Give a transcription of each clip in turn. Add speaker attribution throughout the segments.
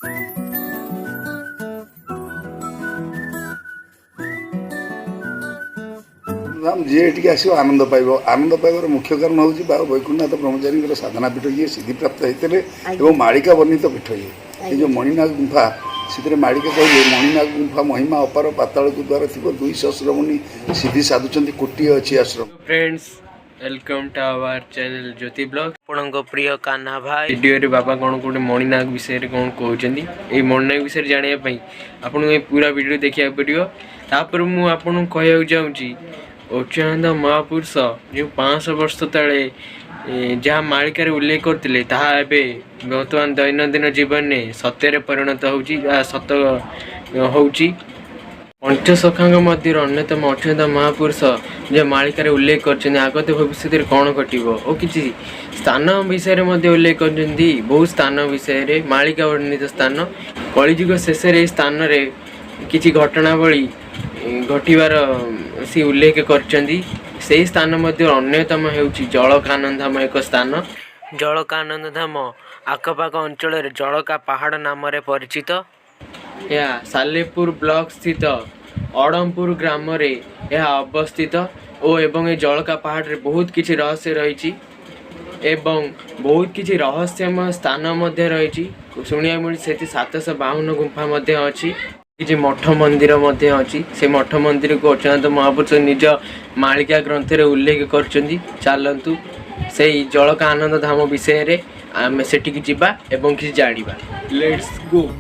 Speaker 1: जी ये आसो आनंद पाइब आनंद पाइबार मुख्य कारण हूँ बाबा वैकुंठनाथ ब्रह्मचारी साधना पीठ ये सिद्धि प्राप्त होते और मालिका वर्णित पीठ ये जो मणिनाग गुंफा से मालिका कहले मणिनाग गुंफा महिमा अपार पाताल द्वारा थी 200 मुनि सिद्धि साधुंट कोटी अच्छी आश्रम।
Speaker 2: Friends welcome to our channel Jyoti blog आपको प्रिय कान्हा भाई वीडियो रे बाबा कौन गोटे मणिनाग विषय कौन कहते ये मणिनाग विषय जानापी आपको पूरा वीडियो देखा पड़ो तापर मुझे कहूँ चाहूँगी उच्चानंद महापुरुष जो 500 वर्ष तले जहाँ मालिकार उल्लेख करते बर्तमान दैनंदिन जीवन में सत्य परिणत हो सत हो पंचसखा मध्य अन्यतम अच्युत महापुरुष जो मालिकार उल्लेख कर आगत भविष्य कौन घटो और किसी स्थान विषय उल्लेख कर बहुत स्थान विषय मालिका वर्णित स्थान कलिजुग शेष स्थान किसी घटनावली घटवार सी उल्लेख कर स्थान मध्य अन्यतम होउची जलकानंद धाम एक स्थान जलकानंद धाम आखपाख अंचल जलका पहाड़ नाम परिचित यह सालेपुर ब्लॉक स्थित अड़मपुर ग्राम अवस्थित और एवं ये जलका पहाड़ रे बहुत किसी रहस्य रही एवं बहुत किसी रहस्यमय स्थान रही शुणा मिली से 752 गुंफा अच्छी किसी मठ मंदिर अच्छी से मठ मंदिर को अच्युत महापुरुष निज मालिका ग्रंथ रे उल्लेख कर चलतु से जलका आनंद धाम विषय आम से जावा एवं किसी जाना let's go.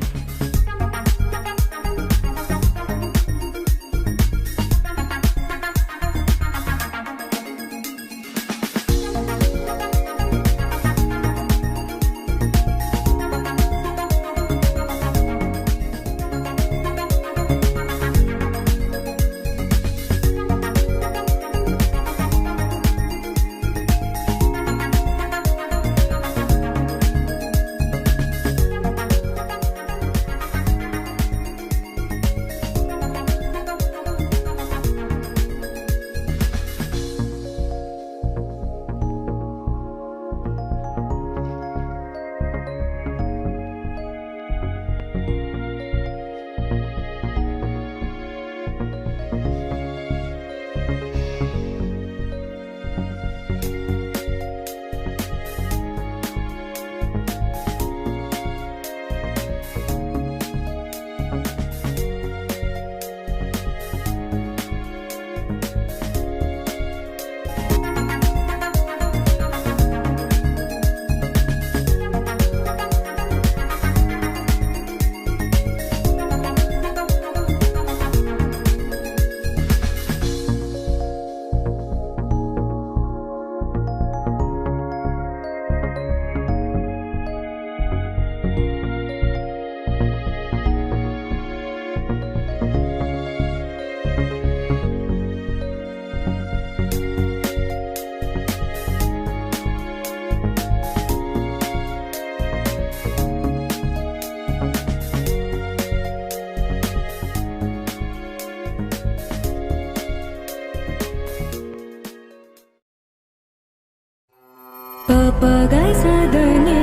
Speaker 3: Papa gai sa da ni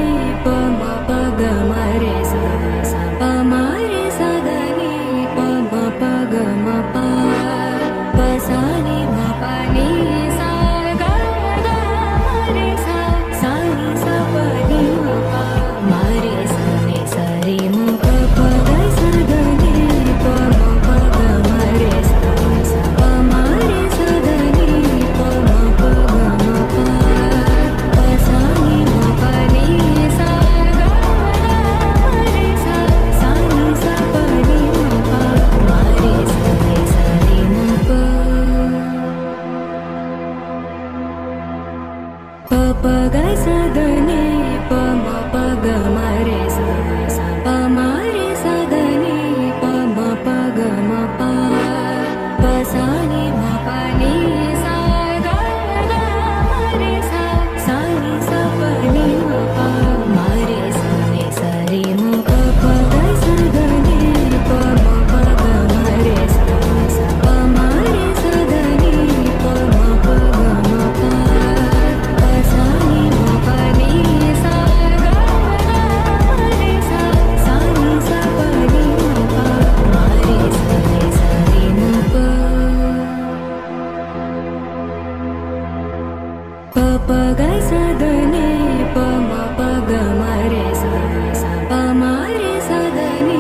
Speaker 3: pa ma pa ga ma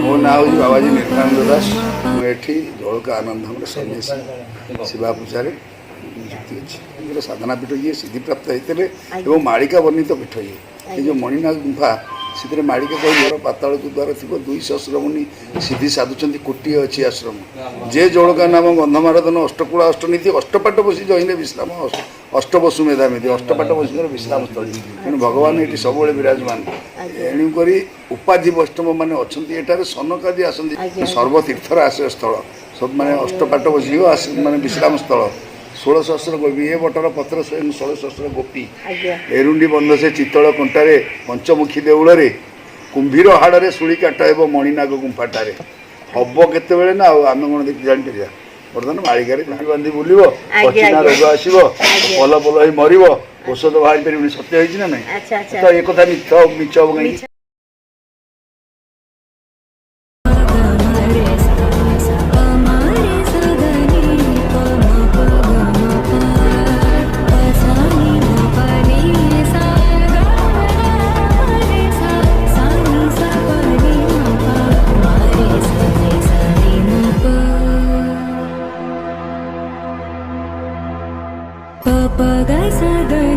Speaker 1: ମୋ ନାଁ ହେଉଛି ବାବାଜୀ ନିର୍ମଳାନନ୍ଦ ଦାସ। ମୁଁ ଏଠି ଜଳକା ଆନନ୍ଦଧାମରେ ସନ୍ନ୍ୟାସୀ ଶିବା ପୂଜାରେ ନିଯୁକ୍ତି ଅଛି। ଏହାର ସାଧନା ପୀଠ ଇଏ ସିଦ୍ଧିପ୍ରାପ୍ତ ହେଇଥିଲେ ଏବଂ ମାଳିକା ବର୍ଣ୍ଣିତ ପୀଠ ଇଏ। ଏ ଯେଉଁ ମଣିନାଗ ଗୁମ୍ଫା ସେଥିରେ ମାଳିକା କହି ଘର ପାତାଳ ଦ୍ୱାର ଥିବ 200 ମୁନି ସିଦ୍ଧି ସାଧୁଛନ୍ତି। କୋଟିଏ ଅଛି ଆଶ୍ରମ ଯେ ଜଳକା ନାମ ଗନ୍ଧମାରଦନ ଅଷ୍ଟକୁଳ ଅଷ୍ଟନୀତି ଅଷ୍ଟପାଟ ବସି ଜଇନେ ବିଶ୍ରାମ ଅଷ୍ଟବସୁ ମେଧାମେଧି ଅଷ୍ଟପାଟ ବସିଙ୍କର ବିଶ୍ରାମ ସ୍ଥଳୀ। ତେଣୁ ଭଗବାନ ଏଠି ସବୁବେଳେ ବିରାଜମାନ। ଏଣୁକରି ଉପାଧି ବୈଷ୍ଣବ ମାନେ ଅଛନ୍ତି ଏଠାରେ ସନକାଦି ଆସନ୍ତି। ସର୍ବତୀର୍ଥର ଆଶ୍ରୟସ୍ଥଳ ସବୁ ମାନେ ଅଷ୍ଟପାଟ ବସିବ ମାନେ ବିଶ୍ରାମ ସ୍ଥଳ। 16 ଗୋପୀ ଏ ବଟର ପତ୍ର ସ୍ୱୟଂ 16 ଗୋପୀ ଏରୁଣ୍ଡି ବନ୍ଧ ସେ ଚିତ୍ତଳ କଣ୍ଟାରେ ପଞ୍ଚମୁଖୀ ଦେଉଳରେ କୁମ୍ଭୀର ହାଡ଼ରେ ଶୁଳି କାଠ ହେବ ମଣିନାଗ ଗୁମ୍ଫାଟାରେ। ହବ କେତେବେଳେ ନା ଆଉ ଆମେ କ'ଣ ଦେଖି ଜାଣିପାରିବା। ବର୍ତ୍ତମାନ ମାଳିକାରେ ପିଠି ବାନ୍ଧି ବୁଲିବ ଅଚିହ୍ନା ରୋଗ ଆସିବ ପଲ ପଲ ହେଇ ମରିବ ଔଷଧ ବାହାରି ପାରିବନି। ସତ୍ୟ ହେଇଛି ନା ନାଇଁ? ତ ଏ କଥା ମିଛ ହବ କାହିଁକି?
Speaker 3: Papa ga sa ga